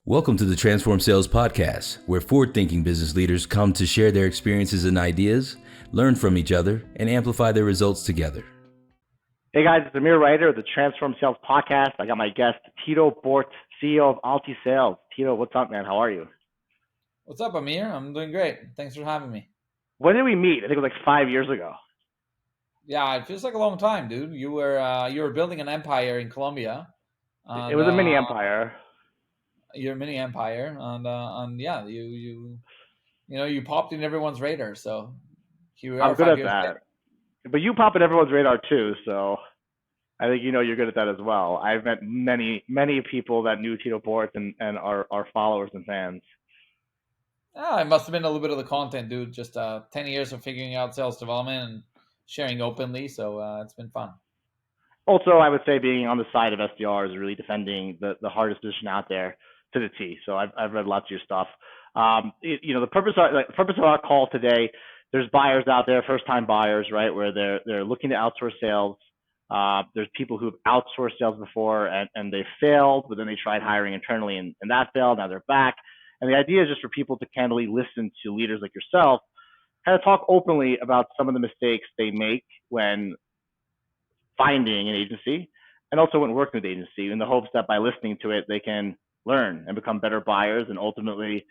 Welcome to the Transform Sales Podcast, where forward-thinking business leaders come to share their experiences and ideas, learn from each other, and amplify their results together. Hey guys, it's Amir Reiter of the Transform Sales Podcast. I got my guest, Tito Bohrt, CEO of AltiSales. Tito, what's up, man? How are you? What's up, Amir? I'm doing great. Thanks for having me. When did we meet? I think it was like 5 years ago. Yeah, it feels like a long time, dude. You were building an empire in Colombia. It was a mini empire. You're a mini empire, and yeah, you popped in everyone's radar. So here we are. I'm good at that. Later. But you pop in everyone's radar too, so I think you're good at that as well. I've met many people that knew Tito Bohrt and are followers and fans. Yeah, it must have been a little bit of the content, dude. Just 10 years of figuring out sales development and sharing openly, so it's been fun. Also, I would say being on the side of SDRs, really defending the hardest position out there to the T. So I've read lots of your stuff. The purpose of our call today, there's buyers out there, first-time buyers, right, where they're looking to outsource sales. There's people who've outsourced sales before and they failed, but then they tried hiring internally and that failed. Now they're back. And the idea is just for people to candidly listen to leaders like yourself, kind of talk openly about some of the mistakes they make when finding an agency and also when working with the agency, in the hopes that by listening to it, they can learn and become better buyers and ultimately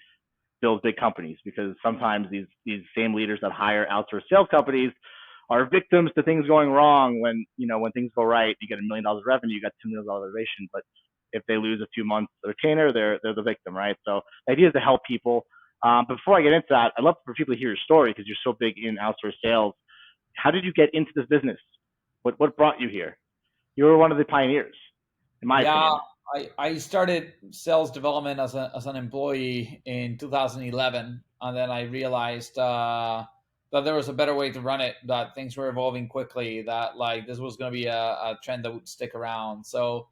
build big companies. Because sometimes these same leaders that hire outsourced sales companies are victims to things going wrong. When things go right, you get $1 million of revenue, you got $2 million reservation, but if they lose a few months of retainer, they're the victim, right? So the idea is to help people. But before I get into that, I'd love for people to hear your story because you're so big in outsourced sales. How did you get into this business? What brought you here? You were one of the pioneers, in my opinion. I started sales development as an employee in 2011, and then I realized that there was a better way to run it, that things were evolving quickly, that this was going to be a trend that would stick around. So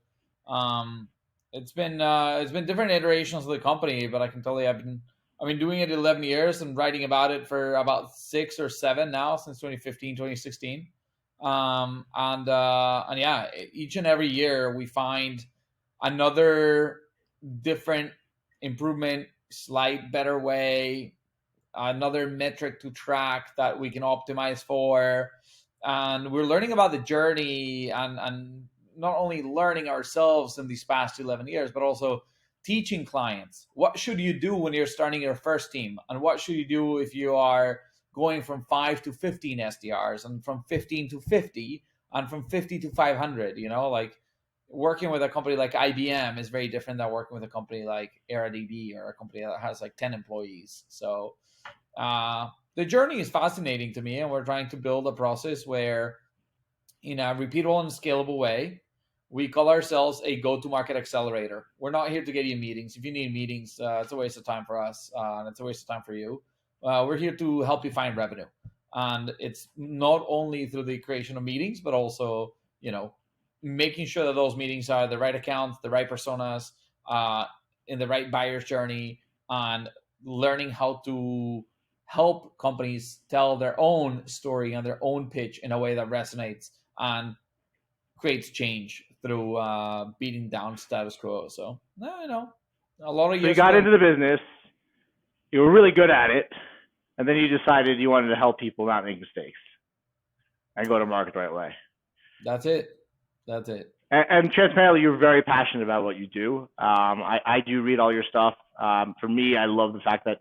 it's been different iterations of the company, but I can tell you I've been doing it 11 years and writing about it for about 6 or 7 now, since 2015, 2016. And yeah, each and every year we find another different improvement, slight better way, another metric to track that we can optimize for. And we're learning about the journey and not only learning ourselves in these past 11 years, but also teaching clients. What should you do when you're starting your first team? And what should you do if you are going from 5 to 15 SDRs and from 15 to 50 and from 50 to 500, working with a company like IBM is very different than working with a company like AirDB or a company that has 10 employees. So the journey is fascinating to me, and we're trying to build a process where, in a repeatable and scalable way, we call ourselves a go-to-market accelerator. We're not here to get you meetings. If you need meetings, it's a waste of time for us, and it's a waste of time for you. We're here to help you find revenue. And it's not only through the creation of meetings, but also, making sure that those meetings are the right accounts, the right personas, in the right buyer's journey, and learning how to help companies tell their own story and their own pitch in a way that resonates and creates change through beating down status quo. So, a lot of years. So you got into the business, you were really good at it, and then you decided you wanted to help people not make mistakes and go to market the right way. That's it. And transparently, you're very passionate about what you do. I do read all your stuff. For me, I love the fact that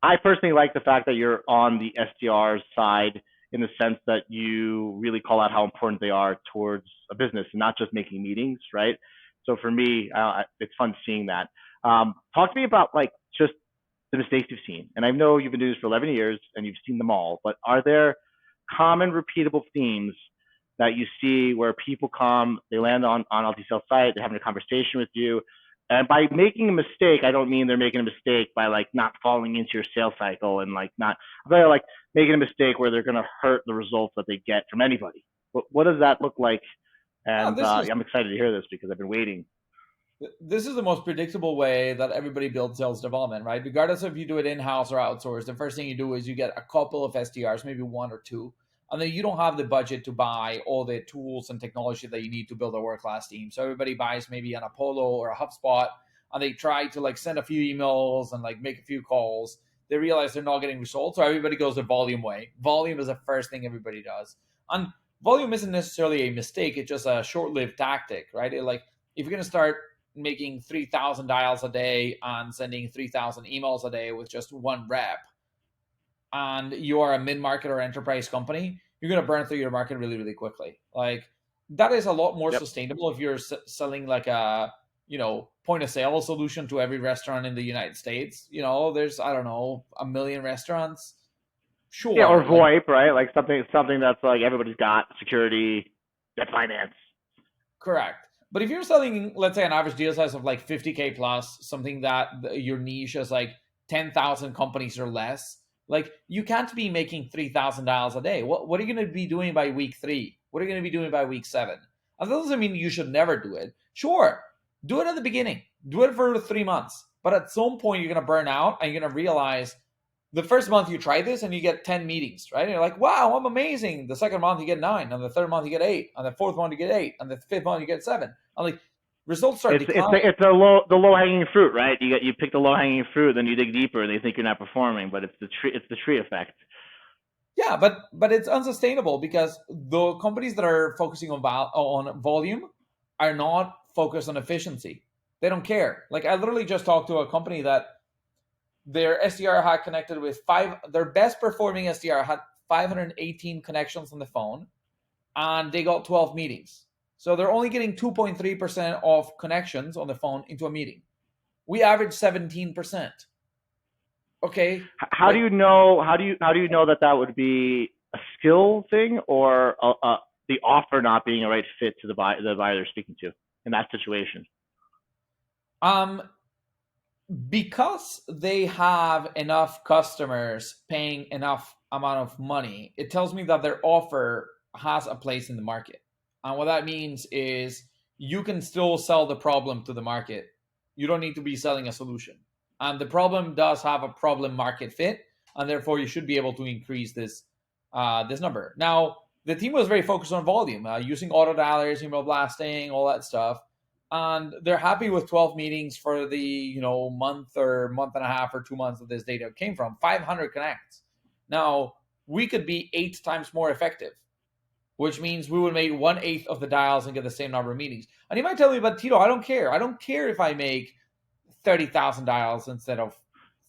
I personally like the fact that you're on the SDR side, in the sense that you really call out how important they are towards a business and not just making meetings, right? So for me, it's fun seeing that. Talk to me about just the mistakes you've seen. And I know you've been doing this for 11 years and you've seen them all, but are there common repeatable themes that you see where people come, they land on AltiSales site, they're having a conversation with you, and by making a mistake, I don't mean they're making a mistake by not falling into your sales cycle and they're making a mistake where they're going to hurt the results that they get from anybody. What does that look like? And I'm excited to hear this because I've been waiting. This is the most predictable way that everybody builds sales development, right? Regardless if you do it in-house or outsourced, the first thing you do is you get a couple of SDRs, maybe 1 or 2, and then you don't have the budget to buy all the tools and technology that you need to build a world-class team. So everybody buys maybe an Apollo or a HubSpot, and they try to like send a few emails and like make a few calls, they realize they're not getting results. So everybody goes the volume way. Volume is the first thing everybody does. And volume isn't necessarily a mistake. It's just a short-lived tactic, right? Like if you're going to start making 3,000 dials a day and sending 3,000 emails a day with just one rep, and you are a mid-market or enterprise company, you're going to burn through your market really, really quickly. Like that is a lot more sustainable if you're selling like a, point of sale solution to every restaurant in the United States. There's, I don't know, 1 million restaurants. Sure. Yeah, or VoIP, right? Like something that's like everybody's got security, that finance. Correct. But if you're selling, let's say, an average deal size of like 50K plus, something that your niche is like 10,000 companies or less, like you can't be making $3,000 a day. What are you going to be doing by week 3? What are you going to be doing by week 7? And that doesn't mean you should never do it. Sure, do it at the beginning. Do it for 3 months. But at some point, you're going to burn out and you're going to realize the first month you try this and you get 10 meetings, right? And you're like, wow, I'm amazing. The second month you get 9, and the third month you get 8, and the fourth month you get 8, and the fifth month you get 7. And like results start declining. It's the low hanging fruit, right? You pick the low hanging fruit, then you dig deeper, and they think you're not performing, but it's the tree effect. Yeah, but it's unsustainable because the companies that are focusing on volume are not focused on efficiency. They don't care. Like I literally just talked to a company that their SDR had connected with their best performing SDR had 518 connections on the phone, and they got 12 meetings. So they're only getting 2.3% of connections on the phone into a meeting. We average 17%. Okay. How do you know that would be a skill thing or the offer not being a right fit to the buyer they're speaking to in that situation? Because they have enough customers paying enough amount of money, it tells me that their offer has a place in the market. And what that means is you can still sell the problem to the market. You don't need to be selling a solution. And the problem does have a problem market fit, and therefore you should be able to increase this number. Now, the team was very focused on volume, using auto dialers, email blasting, all that stuff. And they're happy with 12 meetings for the month or month and a half or 2 months that this data came from. 500 connects. Now, we could be 8 times more effective, which means we would make 1/8 of the dials and get the same number of meetings. And you might tell me, but Tito, I don't care. I don't care if I make 30,000 dials instead of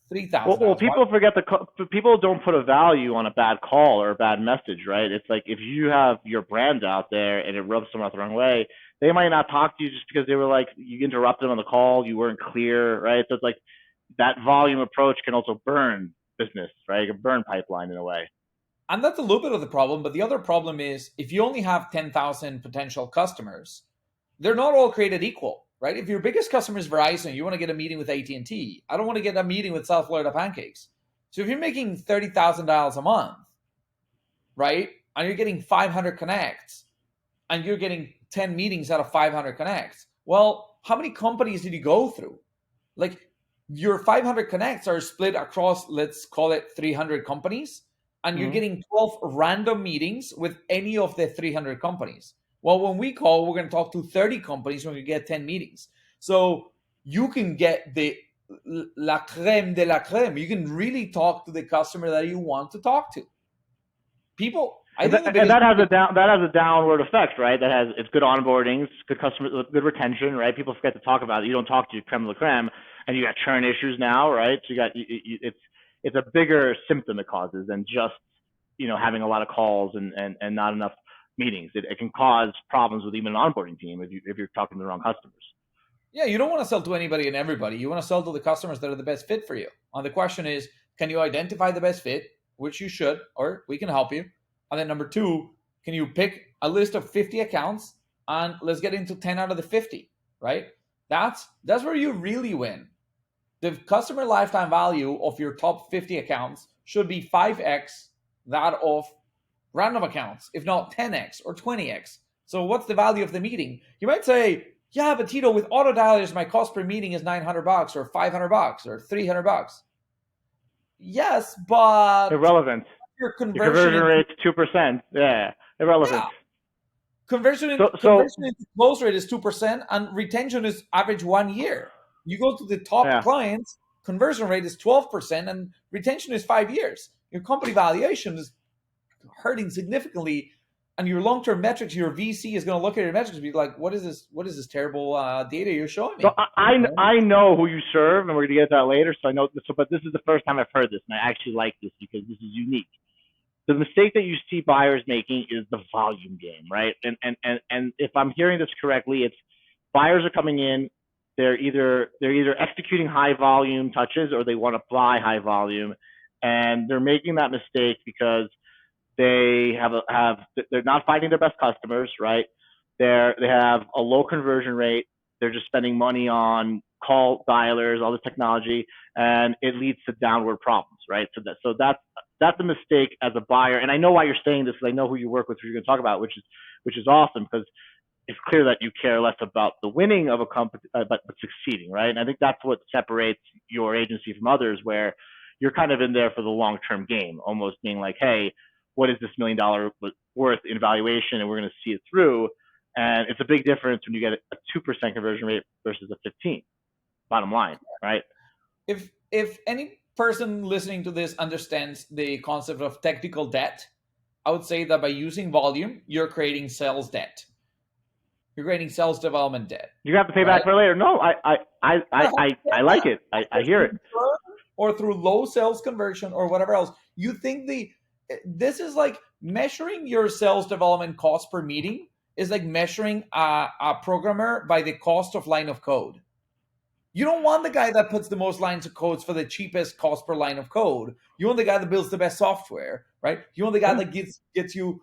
3,000. Well, people forget people don't put a value on a bad call or a bad message, right? It's like if you have your brand out there and it rubs someone out the wrong way, they might not talk to you just because they were like, you interrupted them on the call, you weren't clear, right? So it's like that volume approach can also burn business, right? It can burn pipeline in a way. And that's a little bit of the problem. But the other problem is if you only have 10,000 potential customers, they're not all created equal, right? If your biggest customer is Verizon, you want to get a meeting with AT&T. I don't want to get a meeting with South Florida Pancakes. So if you're making 30,000 dials a month, right, and you're getting 500 connects, and you're getting 10 meetings out of 500 connects, well, how many companies did you go through? Like your 500 connects are split across, let's call it 300 companies, and you're getting 12 random meetings with any of the 300 companies. Well, when we call, we're going to talk to 30 companies when we get 10 meetings. So you can get the la crème de la crème. You can really talk to the customer that you want to talk to. People, that has a downward effect, right? It's good onboardings, good customer, good retention, right? People forget to talk about it. You don't talk to crème de la crème, and you got churn issues now, right? So it's a bigger symptom it causes than just having a lot of calls and not enough meetings. It can cause problems with even an onboarding team if you're talking to the wrong customers. Yeah, you don't want to sell to anybody and everybody. You want to sell to the customers that are the best fit for you. And the question is, can you identify the best fit, which you should, or we can help you. And then number 2, can you pick a list of 50 accounts and let's get into 10 out of the 50, right? That's where you really win. The customer lifetime value of your top 50 accounts should be 5x that of random accounts, if not 10x or 20x. So what's the value of the meeting? You might say, yeah, but Tito, with auto dialers, my cost per meeting is $900 or $500 or $300. Yes, but irrelevant. Your conversion rate's 2%. Yeah, irrelevant. Yeah. Conversion into close rate is 2%, and retention is average 1 year. You go to the top clients, conversion rate is 12% and retention is 5 years. Your company valuation is hurting significantly, and your long-term metrics, your VC is going to look at your metrics and be like, what is this terrible data you're showing me? So I know who you serve, and we're going to get to that later. So I know this, but this is the first time I've heard this, and I actually like this because this is unique. The mistake that you see buyers making is the volume game, right? And if I'm hearing this correctly, it's buyers are coming in, they're either executing high volume touches or they want to buy high volume, and they're making that mistake because they they're not finding their best customers, right? They have a low conversion rate. They're just spending money on call dialers, all the technology, and it leads to downward problems, right? So that's a mistake as a buyer. And I know why you're saying this because I know who you work with, who you're going to talk about, which is awesome because it's clear that you care less about the winning of a company, but succeeding, right? And I think that's what separates your agency from others, where you're kind of in there for the long-term game, almost being like, hey, what is this $1 million worth in valuation? And we're going to see it through. And it's a big difference when you get a 2% conversion rate versus a 15. Bottom line, right? If any person listening to this understands the concept of technical debt, I would say that by using volume, you're creating sales debt. You're creating sales development debt. You have to pay back for later. No, I like it. I hear it. Or through low sales conversion or whatever else. You think this is like measuring your sales development cost per meeting is like measuring a programmer by the cost of line of code. You don't want the guy that puts the most lines of codes for the cheapest cost per line of code. You want the guy that builds the best software, right? You want the guy that gets you.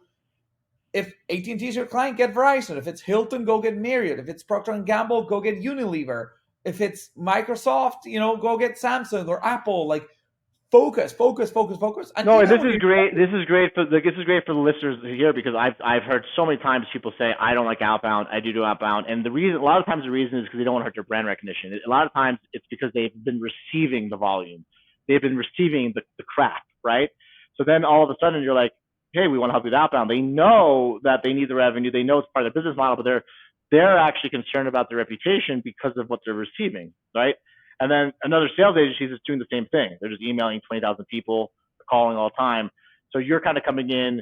If AT&T is your client, get Verizon. If it's Hilton, go get Marriott. If it's Procter & Gamble, go get Unilever. If it's Microsoft, go get Samsung or Apple. Like, focus. And no, this is great. This is great for the listeners here because I've heard so many times people say I don't like outbound. I do outbound, and a lot of times the reason is because they don't want to hurt their brand recognition. A lot of times it's because they've been receiving the volume, they've been receiving the crap, right? So then all of a sudden you're like, hey, we want to help you with outbound. They know that they need the revenue. They know it's part of their business model, but they're actually concerned about their reputation because of what they're receiving, right? And then another sales agency is doing the same thing. They're just emailing 20,000 people, calling all the time. So you're kind of coming in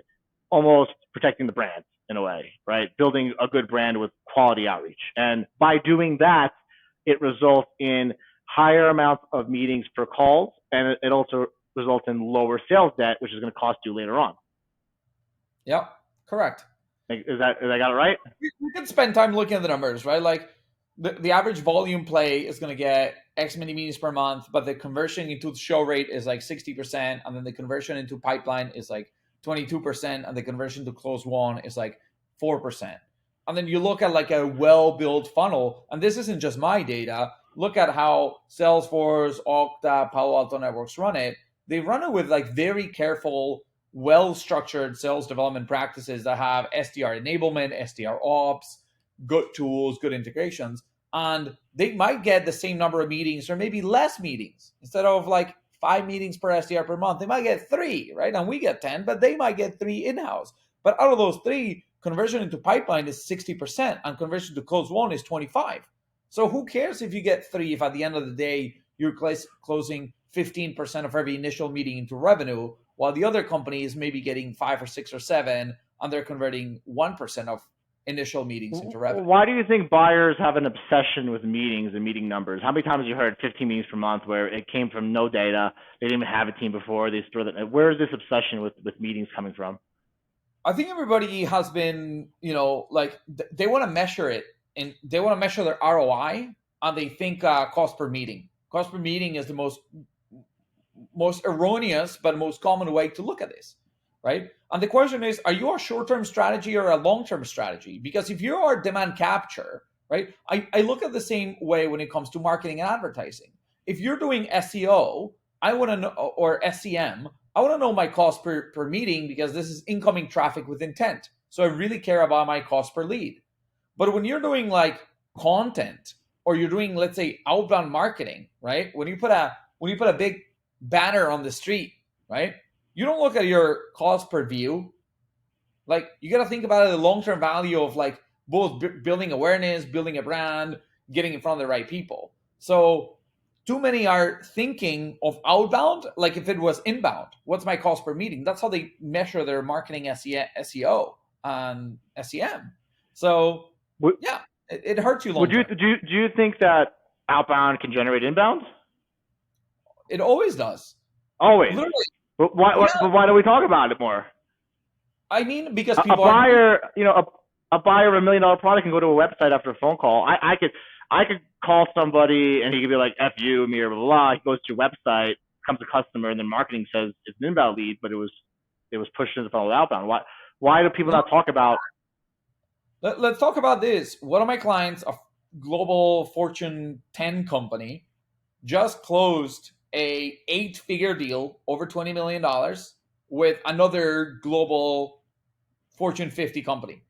almost protecting the brand in a way, right? Building a good brand with quality outreach. And by doing that, it results in higher amounts of meetings per calls, and it also results in lower sales debt, which is going to cost you later on. Yep, correct. Is I got it right? You can spend time looking at the numbers, right? Like the average volume play is going to get X many meetings per month, but the conversion into the show rate is like 60%, and then the conversion into pipeline is like 22%, and the conversion to close one is like 4%. And then you look at like a well-built funnel, and this isn't just my data. Look at how Salesforce, Okta, Palo Alto Networks run it. They run it with like very careful, well-structured sales development practices that have SDR enablement, SDR ops, good tools, good integrations, and they might get the same number of meetings or maybe less meetings. Instead of like 5 meetings per SDR per month, they might get 3, right? And we get 10, but they might get 3 in-house. But out of those 3, conversion into pipeline is 60% and conversion to close one is 25. So who cares if you get 3 if at the end of the day you're closing 15% of every initial meeting into revenue, while the other company is maybe getting 5 or 6 or 7 and they're converting 1% of initial meetings into revenue. Why do you think buyers have an obsession with meetings and meeting numbers? How many times have you heard 15 meetings per month where it came from no data? They didn't even have a team before. They store that. Where is this obsession with meetings coming from? I think everybody has been, like they want to measure it and they want to measure their ROI, and they think cost per meeting. Cost per meeting is the most erroneous but most common way to look at this, right? And the question is, are you a short-term strategy or a long-term strategy? Because if you are demand capture, right, I look at the same way when it comes to marketing and advertising. If you're doing SEO, I want to know, or SEM, I want to know my cost per meeting because this is incoming traffic with intent. So I really care about my cost per lead. But when you're doing like content or you're doing, let's say, outbound marketing, right? When you put a big banner on the street, right? You don't look at your cost per view. Like, you got to think about the long-term value of like both building awareness, building a brand, getting in front of the right people. So too many are thinking of outbound like if it was inbound. What's my cost per meeting? That's how they measure their marketing SEO and SEM. So Would, yeah, it hurts you long would you term. do you think that outbound can generate inbound? It always does. Always. Literally. But why don't we talk about it more? I mean, because A people are buyer, a buyer of $1 million product can go to a website after a phone call. I could call somebody and he could be like, "F you, Amir, blah, blah, blah." He goes to your website, comes a customer, and then marketing says it's an inbound lead, but it was pushed into the funnel outbound. Why do people not talk about? Let's talk about this. One of my clients, a global Fortune 10 company, just closed a 8-figure deal over $20 million with another global Fortune 50 company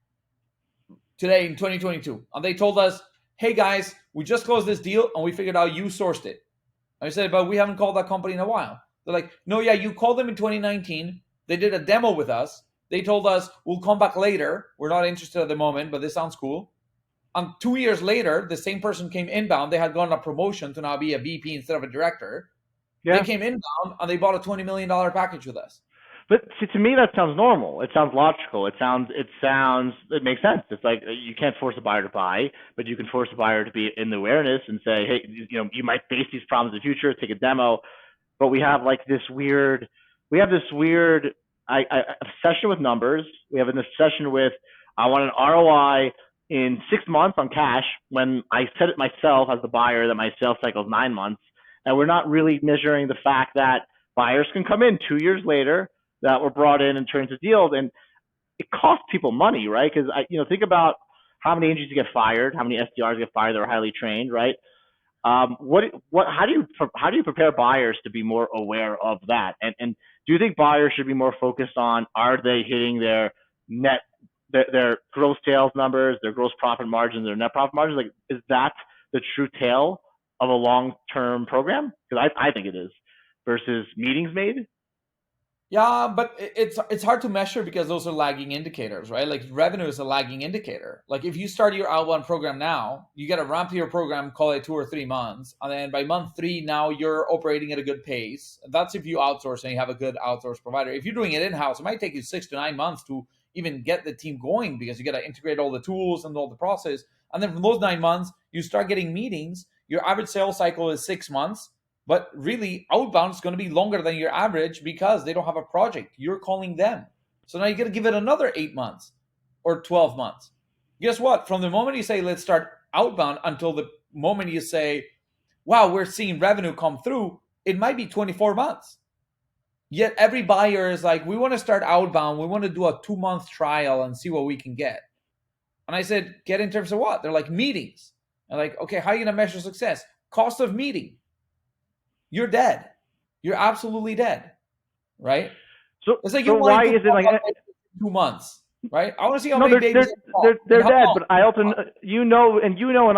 today in 2022. And they told us, hey guys, we just closed this deal and we figured out you sourced it. I said, but we haven't called that company in a while. They're like, no, yeah, you called them in 2019. They did a demo with us. They told us, we'll come back later. We're not interested at the moment, but this sounds cool. And 2 years later, the same person came inbound. They had gotten a promotion to now be a VP instead of a director. Yeah. They came inbound and they bought a $20 million package with us. But see, to me, that sounds normal. It sounds logical. It makes sense. It's like you can't force a buyer to buy, but you can force a buyer to be in the awareness and say, hey, you might face these problems in the future. Take a demo. But we have this weird obsession with numbers. We have an obsession with, I want an ROI in 6 months on cash when I said it myself as the buyer that my sales cycle is 9 months. And we're not really measuring the fact that buyers can come in 2 years later that were brought in and turned into deals. And it costs people money, right? Because think about how many agents get fired, how many SDRs get fired that are highly trained, right? How do you prepare buyers to be more aware of that? And do you think buyers should be more focused on, are they hitting their their gross sales numbers, their gross profit margins, their net profit margins? Like, is that the true tale of a long-term program? Because I think it is, versus meetings made. Yeah, but it's hard to measure because those are lagging indicators, right? Like revenue is a lagging indicator. Like if you start your outbound program now, you got to ramp your program, call it 2 or 3 months. And then by month 3, now you're operating at a good pace. That's if you outsource and you have a good outsource provider. If you're doing it in-house, it might take you 6 to 9 months to even get the team going because you got to integrate all the tools and all the process. And then from those 9 months, you start getting meetings. Your average sales cycle is 6 months. But really, outbound is going to be longer than your average because they don't have a project. You're calling them. So now you got to give it another 8 months or 12 months. Guess what? From the moment you say, let's start outbound until the moment you say, wow, we're seeing revenue come through, it might be 24 months. Yet every buyer is like, we want to start outbound. We want to do a 2-month trial and see what we can get. And I said, get in terms of what? They're like, meetings. I'm like, okay, how are you going to measure success? Cost of meeting. You're dead. You're absolutely dead, right? So it's like so why is it like 2 months, right? I want to see how many babies they're dead. But I also and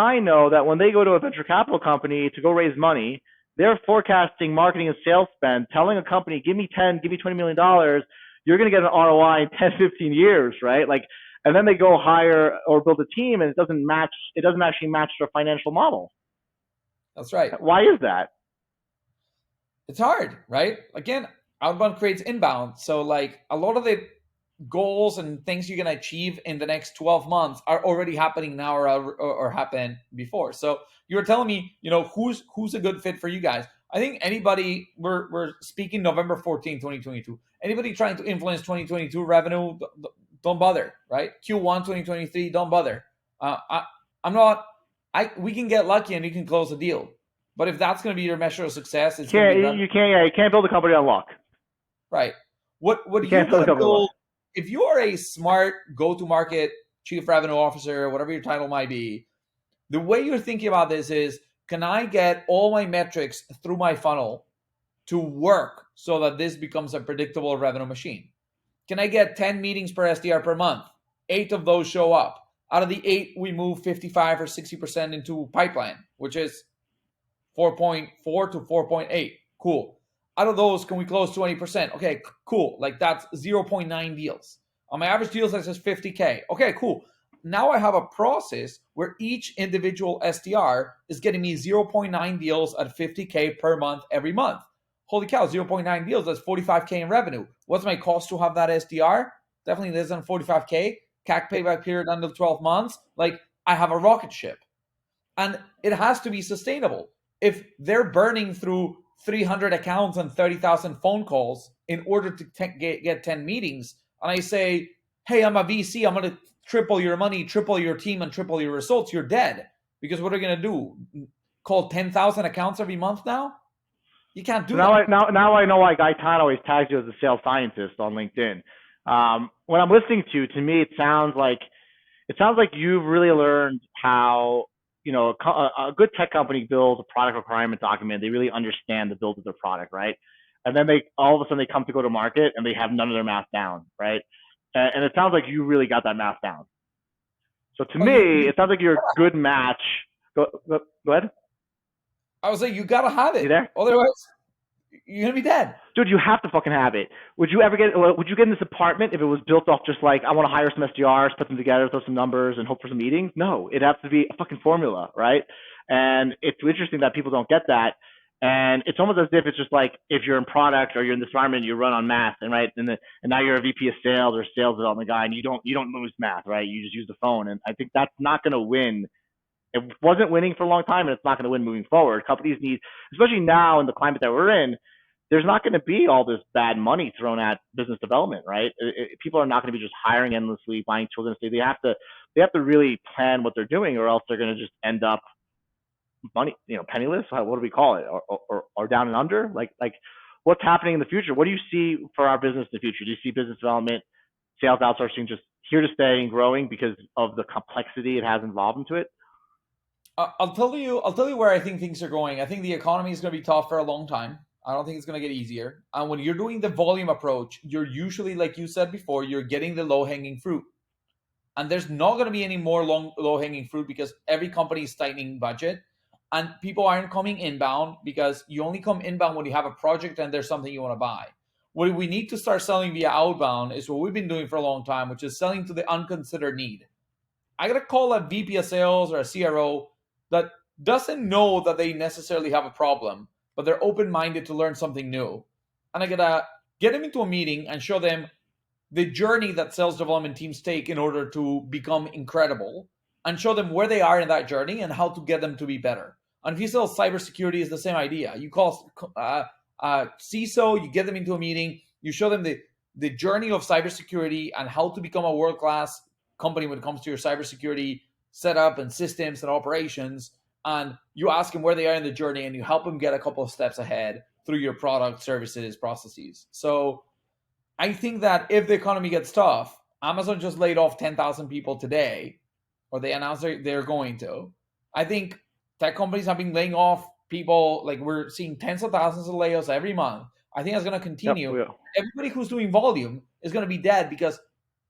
I know that when they go to a venture capital company to go raise money, they're forecasting marketing and sales spend, telling a company, give me $20 million, you're going to get an ROI in 10, 15 years, right? Like, and then they go hire or build a team, and it doesn't actually match their financial model. That's right. Why is that? It's hard, right? Again, outbound creates inbound. So like a lot of the goals and things you're going to achieve in the next 12 months are already happening now or happened before. So you were telling me, who's a good fit for you guys. I think anybody, we're speaking November 14, 2022. Anybody trying to influence 2022 revenue, don't bother, right? Q1 2023, don't bother. We can get lucky and you can close a deal. But if that's going to be your measure of success, you can't build a company on luck. Right. What you can't build, if you are a smart go-to-market chief revenue officer, whatever your title might be, the way you're thinking about this is, can I get all my metrics through my funnel to work so that this becomes a predictable revenue machine? Can I get 10 meetings per SDR per month? 8 of those show up. Out of the 8, we move 55 or 60% into pipeline, which is 4.4 to 4.8. Cool. Out of those, can we close 20%? Okay, cool. Like that's 0.9 deals. On my average deal size is $50K. Okay, cool. now I have a process where each individual SDR is getting me 0.9 deals at 50K per month every month. Holy cow, 0.9 deals, that's 45K in revenue. What's my cost to have that SDR? Definitely less than 45K. CAC payback period under 12 months. Like, I have a rocket ship. And it has to be sustainable. If they're burning through 300 accounts and 30,000 phone calls in order to get 10 meetings, and I say, hey, I'm a VC, I'm going to triple your money, triple your team, and triple your results, you're dead. Because what are you going to do? Call 10,000 accounts every month now? You can't do that. Now I know why Guy Todd always tags you as a sales scientist on LinkedIn. When I'm listening to me, it sounds like you've really learned how, you know, a good tech company builds a product requirement document. They really understand the build of their product, right? And then all of a sudden they come to go to market and they have none of their math down, right? And it sounds like you really got that math down. So to me, it sounds like you're a good match. Go ahead. I was like, you gotta have it. You there? Otherwise, you're gonna be dead. Dude, you have to fucking have it. Would you get in this apartment if it was built off just like, I want to hire some SDRs, put them together, throw some numbers, and hope for some meetings? No, it has to be a fucking formula, right? And it's interesting that people don't get that. And it's almost as if it's just like, if you're in product or you're in this environment, you run on math, and right, and now you're a VP of sales or sales development guy, and you don't lose math, right? You just use the phone, and I think that's not going to win. It wasn't winning for a long time, and it's not going to win moving forward. Companies need, especially now in the climate that we're in, there's not going to be all this bad money thrown at business development, right? People are not going to be just hiring endlessly, buying tools. They have to really plan what they're doing, or else they're going to just end up penniless. What do we call it? Or down and under? Like what's happening in the future? What do you see for our business in the future? Do you see business development, sales outsourcing just here to stay and growing because of the complexity it has involved into it? I'll tell you where I think things are going. I think the economy is going to be tough for a long time. I don't think it's going to get easier. And when you're doing the volume approach, you're usually, like you said before, you're getting the low-hanging fruit. And there's not going to be any more low-hanging fruit because every company is tightening budget. And people aren't coming inbound because you only come inbound when you have a project and there's something you want to buy. What we need to start selling via outbound is what we've been doing for a long time, which is selling to the unconsidered need. I got to call a VP of sales or a CRO that doesn't know that they necessarily have a problem, but they're open-minded to learn something new. And I got to get them into a meeting and show them the journey that sales development teams take in order to become incredible, and show them where they are in that journey and how to get them to be better. And if you sell cybersecurity, it's the same idea. You call CISO, you get them into a meeting, you show them the journey of cybersecurity and how to become a world-class company when it comes to your cybersecurity setup and systems and operations. And you ask them where they are in the journey and you help them get a couple of steps ahead through your product, services, processes. So I think that if the economy gets tough, Amazon just laid off 10,000 people today, or they announced they're going to. I think tech companies have been laying off people. Like, we're seeing tens of thousands of layoffs every month. I think that's going to continue. Yep, everybody who's doing volume is going to be dead, because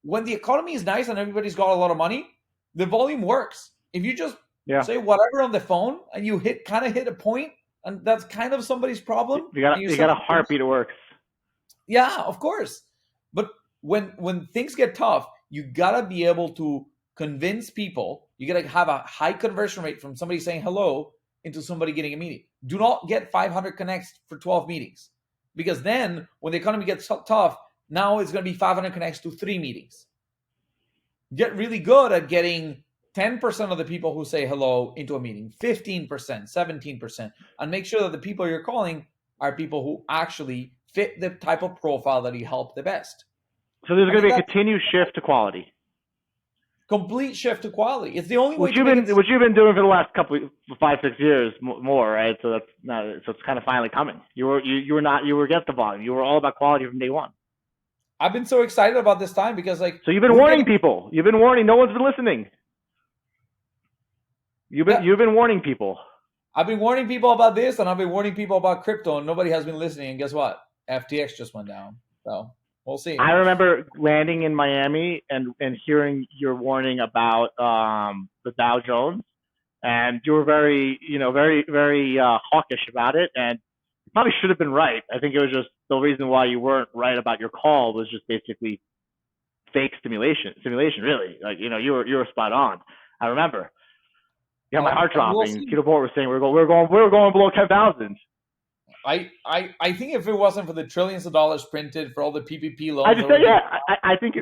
when the economy is nice and everybody's got a lot of money, the volume works. If you just say whatever on the phone and you hit a point, and that's kind of somebody's problem. You got a heartbeat, it works. Yeah, of course. But when things get tough, you gotta be able to convince people. You gotta have a high conversion rate from somebody saying hello into somebody getting a meeting. Do not get 500 connects for 12 meetings, because then when the economy gets tough, now it's gonna be 500 connects to 3 meetings. Get really good at getting 10% of the people who say hello into a meeting, 15%, 17%, and make sure that the people you're calling are people who actually fit the type of profile that you help the best. So there's going to be a continued shift to quality. Complete shift to quality. It's the only way. What you've been doing for the last 5-6 years more, right? So it's kind of finally coming. You were against the volume. You were all about quality from day one. I've been so excited about this time because So you've been warning people. You've been warning. No one's been listening. You've been warning people. I've been warning people about this, and I've been warning people about crypto, and nobody has been listening. And guess what? FTX just went down. So we'll see. I remember landing in Miami and hearing your warning about the Dow Jones, and you were very hawkish about it, and you probably should have been right. I think it was just the reason why you weren't right about your call was just basically fake simulation, really. Like, you were spot on. I remember. Yeah, my heart dropping. Tito Bohrt was saying we were going below 10,000. I think if it wasn't for the trillions of dollars printed for all the PPP loans, I think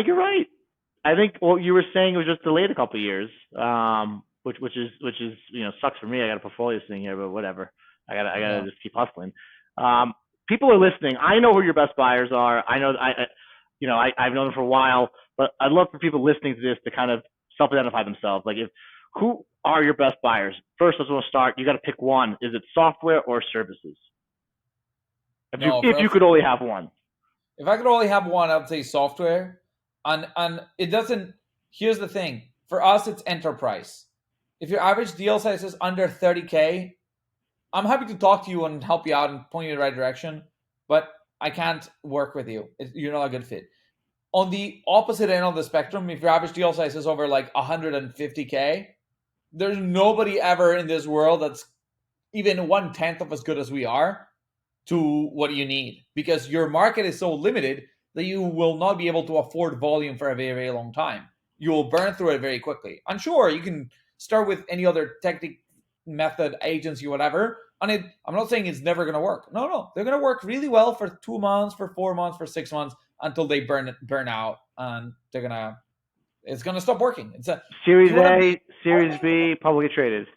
you're right. I think what you were saying was just delayed a couple of years, which is sucks for me. I got a portfolio sitting here, but whatever. I gotta just keep hustling. People are listening. I know who your best buyers are. I know I've known them for a while, but I'd love for people listening to this to kind of self-identify themselves. Like, who are your best buyers? First, let's start. You got to pick one. Is it software or services? If you could only have one. If I could only have one, I would say software. And it doesn't. Here's the thing. For us, it's enterprise. If your average deal size is under 30K, I'm happy to talk to you and help you out and point you in the right direction, but I can't work with you. You're not a good fit. On the opposite end of the spectrum, if your average deal size is over like 150K, there's nobody ever in this world that's even 1/10 of as good as we are to what you need, because your market is so limited that you will not be able to afford volume for a very, very long time. You will burn through it very quickly. And sure, you can start with any other technique, method, agency, whatever. And I'm not saying it's never going to work. No, they're going to work really well for 2 months, for 4 months, for 6 months until they burn out, and it's going to stop working. It's a Series A, Series B, publicly traded.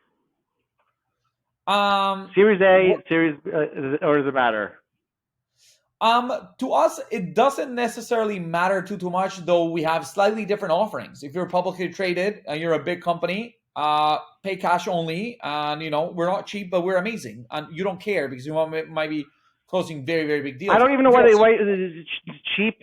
Series A, or does it matter? To us, it doesn't necessarily matter too much, though we have slightly different offerings. If you're publicly traded and you're a big company, pay cash only, and we're not cheap, but we're amazing, and you don't care because you might be closing very, very big deals. I don't even know why it's cheap.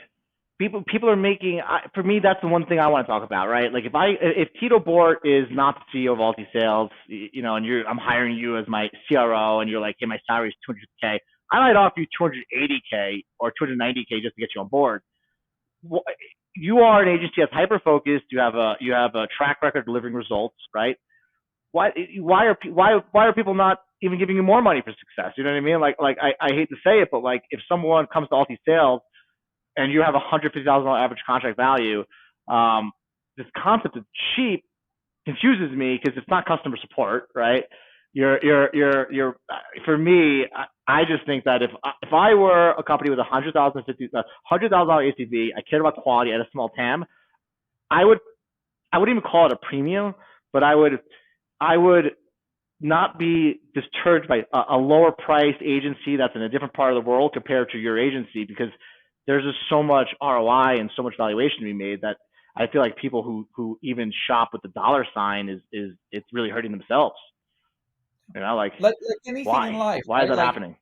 People are making. For me, that's the one thing I want to talk about, right? Like, if Tito Bohrt is not the CEO of AltiSales, and I'm hiring you as my CRO, and you're like, hey, my salary is 200K. I might offer you 280K or 290K just to get you on board. You are an agency that's hyper focused. You have a track record of delivering results, right? Why are people not even giving you more money for success? You know what I mean? Like I hate to say it, but like, if someone comes to AltiSales and you have $150,000 average contract value, this concept of cheap confuses me because it's not customer support, right? You're for me, I just think that if I were a company with $100,000 ACV, I cared about quality at a small TAM, I wouldn't even call it a premium, but I would not be disturbed by a lower priced agency that's in a different part of the world compared to your agency, because there's just so much ROI and so much valuation to be made that I feel like people who even shop with the dollar sign it's really hurting themselves. Like anything why? in life. Why is that happening?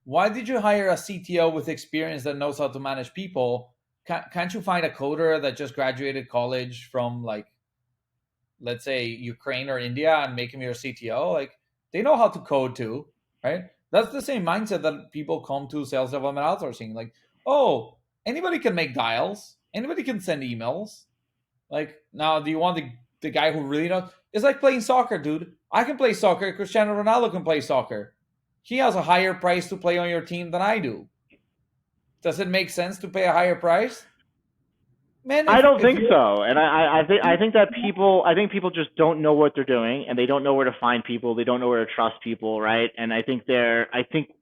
Why did you hire a CTO with experience that knows how to manage people? Can't you find a coder that just graduated college from, like, let's say Ukraine or India, and make him your CTO? Like, they know how to code too, right? That's the same mindset that people come to sales development outsourcing. Like, oh, anybody can make dials. Anybody can send emails. Like, now, do you want the guy who really knows? It's like playing soccer, dude. I can play soccer. Cristiano Ronaldo can play soccer. He has a higher price to play on your team than I do. Does it make sense to pay a higher price? Man, I don't think so. And I think people just don't know what they're doing, and they don't know where to find people. They don't know where to trust people, right? And I think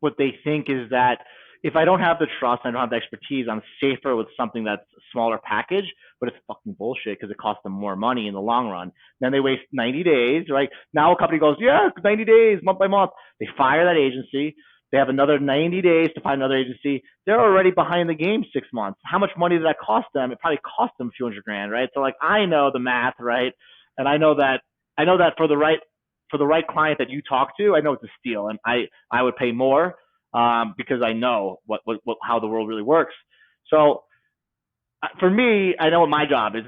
what they think is that if I don't have the trust, I don't have the expertise, I'm safer with something that's a smaller package, but it's fucking bullshit because it costs them more money in the long run. Then they waste 90 days, right? Now a company goes, yeah, 90 days, month by month. They fire that agency. They have another 90 days to find another agency. They're already behind the game 6 months. How much money did that cost them? It probably cost them a few $100,000, right? So like, I know the math, right? And I know that for the right client that you talk to, I know it's a steal, and I would pay more because I know how the world really works. So for me, I know what my job is.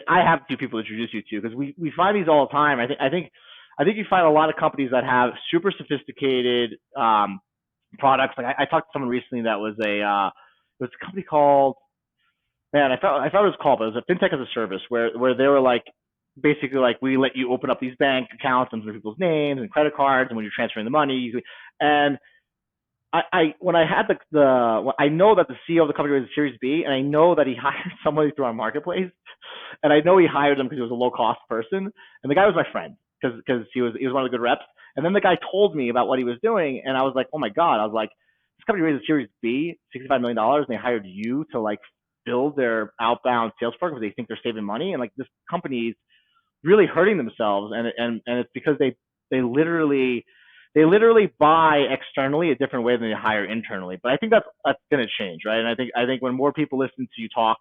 I have 2 people to introduce you to, because we find these all the time. I think you find a lot of companies that have super sophisticated products. Like I talked to someone recently that was it was a company called, man, I thought it was called, but it was a fintech as a service where they were like, basically like, we let you open up these bank accounts under people's names and credit cards, and when you're transferring the money, and when I had I know that the CEO of the company was a Series B, and I know that he hired somebody through our marketplace, and I know he hired him because he was a low cost person, and the guy was my friend because he was one of the good reps. And then the guy told me about what he was doing, and I was like, oh my god! I was like, this company raised a Series B, $65 million, and they hired you to like build their outbound sales program because they think they're saving money, and like this company's really hurting themselves, and it's because they literally buy externally a different way than they hire internally. But I think that's going to change, right? And I think when more people listen to you talk,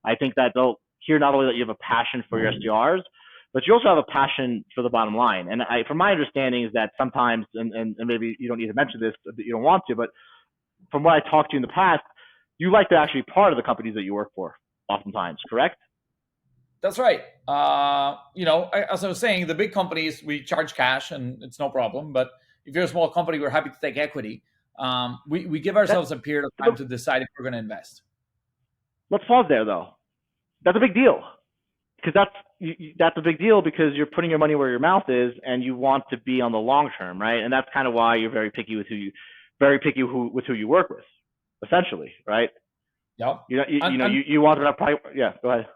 I think that they'll hear not only that you have a passion for your SDRs, but you also have a passion for the bottom line. And from my understanding is that sometimes, and maybe you don't need to mention this, you don't want to, but from what I talked to you in the past, you like to actually be part of the companies that you work for, oftentimes, correct? That's right. As I was saying, the big companies, we charge cash and it's no problem. But if you're a small company, we're happy to take equity. We give ourselves a period of time to decide if we're going to invest. Let's pause there, though. That's a big deal, because that's a big deal because you're putting your money where your mouth is, and you want to be on the long term, right? And that's kind of why you're very picky with who you work with, essentially, right? Yep. You want to probably, yeah. Go ahead.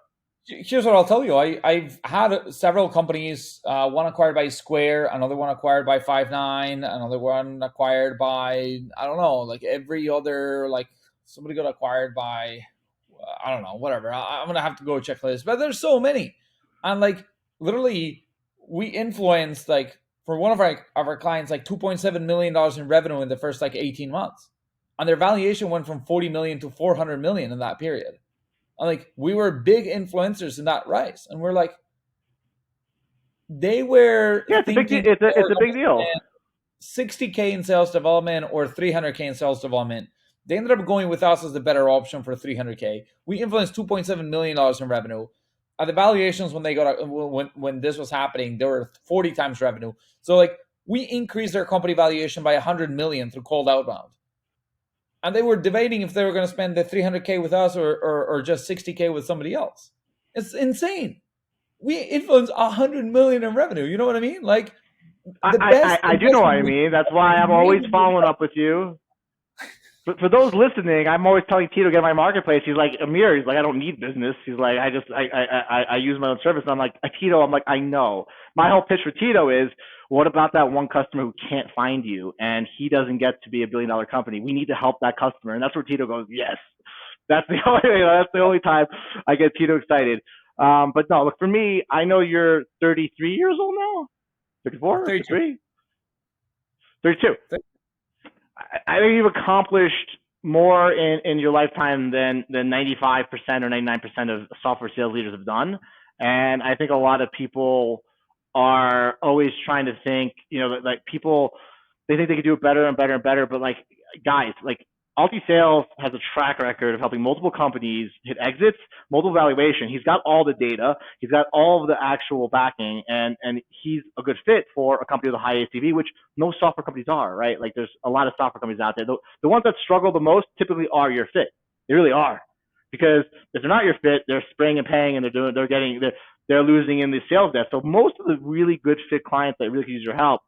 Here's what I'll tell you. I've had several companies, one acquired by Square, another one acquired by Five9, another one acquired by, I don't know, like every other, like somebody got acquired by, I don't know, whatever. I'm going to have to go check the list, but there's so many. And like literally we influenced like for one of our clients, like $2.7 million in revenue in the first like 18 months. And their valuation went from 40 million to 400 million in that period. And like we were big influencers in that rise, and we're like, they were thinking it's a big deal. 60K in sales development or 300K in sales development. They ended up going with us as the better option for 300K. We influenced $2.7 million in revenue. At the valuations when this was happening, there were 40 times revenue. So like we increased their company valuation by 100 million through cold outbound. And they were debating if they were going to spend the 300K with us or just 60K with somebody else. It's insane. We influence 100 million in revenue. You know what I mean? Like, I do know what I mean. That's why I'm always following up with you. For those listening, I'm always telling Tito to get my marketplace. He's like, Amir, he's like, I don't need business. He's like, I use my own service. And I'm like, Tito, I know. My whole pitch for Tito is, what about that one customer who can't find you and he doesn't get to be $1 billion company? We need to help that customer. And that's where Tito goes, yes. That's the only time I get Tito excited. But no, look, for me, I know you're 33 years old now. 34? 33? 32. I think you've accomplished more in your lifetime than 95% or 99% of software sales leaders have done. And I think a lot of people are always trying to think, like people, they think they can do it better and better and better. But like, guys, like AltiSales has a track record of helping multiple companies hit exits, multiple valuation. He's got all the data. He's got all of the actual backing, and he's a good fit for a company with a high ACV, which no software companies are, right? Like there's a lot of software companies out there. The ones that struggle the most typically are your fit. They really are. Because if they're not your fit, they're spraying and paying, and they're losing in the sales desk. So most of the really good fit clients that really could use your help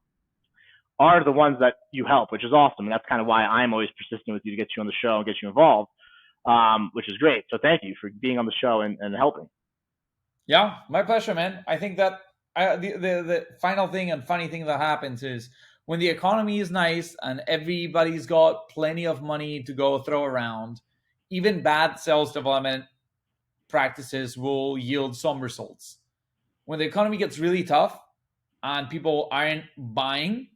are the ones that you help, which is awesome. And that's kind of why I'm always persistent with you to get you on the show and get you involved, which is great. So thank you for being on the show and helping. Yeah, my pleasure, man. I think that the final thing and funny thing that happens is when the economy is nice and everybody's got plenty of money to go throw around, even bad sales development practices will yield some results. When the economy gets really tough and people aren't buying,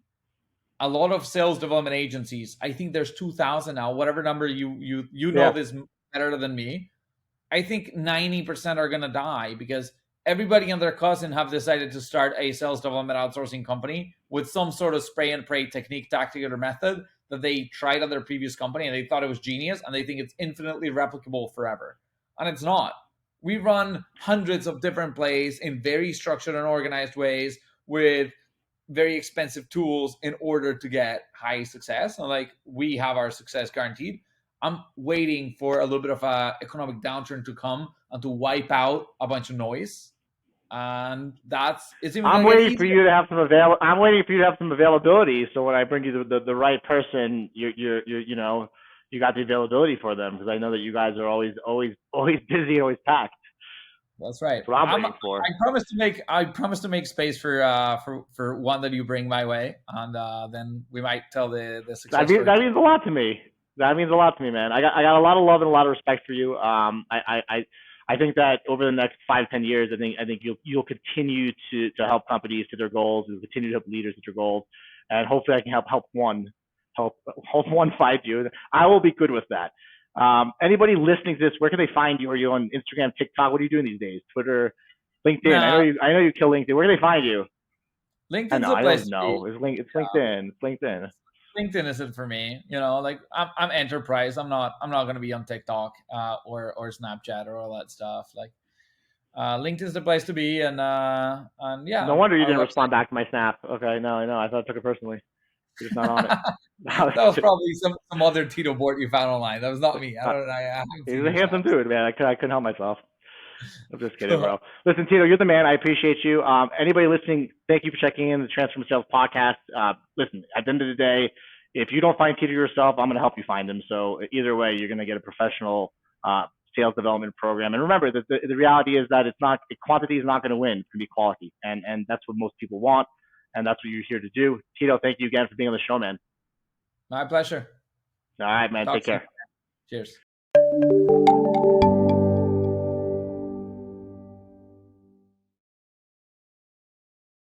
a lot of sales development agencies, I think there's 2,000 now, whatever number you know this better than me. I think 90% are going to die because everybody and their cousin have decided to start a sales development outsourcing company with some sort of spray and pray technique, tactic, or method that they tried at their previous company and they thought it was genius and they think it's infinitely replicable forever. And it's not. We run hundreds of different plays in very structured and organized ways with very expensive tools in order to get high success. And like we have our success guaranteed. I'm waiting for a little bit of a economic downturn to come and to wipe out a bunch of noise. and it's even. I'm gonna get waiting for easier. you to have some I'm waiting for you to have some availability. So when I bring you the right person, you're you know you got the availability for them, because I know that you guys are always busy and always packed. That's right. That's what I'm waiting for. I promise to make space for one that you bring my way, and then we might tell the success story. That means a lot to me. That means a lot to me, man. I got a lot of love and a lot of respect for you. I think that over the next 5-10 years, I think you'll continue to help companies to their goals. You'll continue to help leaders to their goals, and hopefully I can help one find you. I will be good with that. Anybody listening to this, where can they find you? Are you on Instagram, TikTok? What are you doing these days? Twitter, LinkedIn? I know you kill LinkedIn. Where can they find you? LinkedIn's the place. I don't know. It's LinkedIn. It's LinkedIn. LinkedIn isn't for me. Like I'm enterprise. I'm not going to be on TikTok or Snapchat or all that stuff. Like LinkedIn's the place to be, and yeah. No wonder you didn't respond back to my snap. Okay, no, I thought I took it personally. You're just not on it. That was probably some other Tito Bohrt you found online. That was not me. He's a handsome dude, man. I couldn't help myself. I'm just kidding, bro. Listen, Tito, you're the man. I appreciate you. Anybody listening, thank you for checking in the Transform Sales podcast. Listen, at the end of the day, if you don't find Tito yourself, I'm going to help you find him. So either way, you're going to get a professional sales development program. And remember that the reality is that quantity is not going to win. It's going to be quality. And that's what most people want. And that's what you're here to do. Tito, thank you again for being on the show, man. My pleasure. All right, man. Take care. Cheers.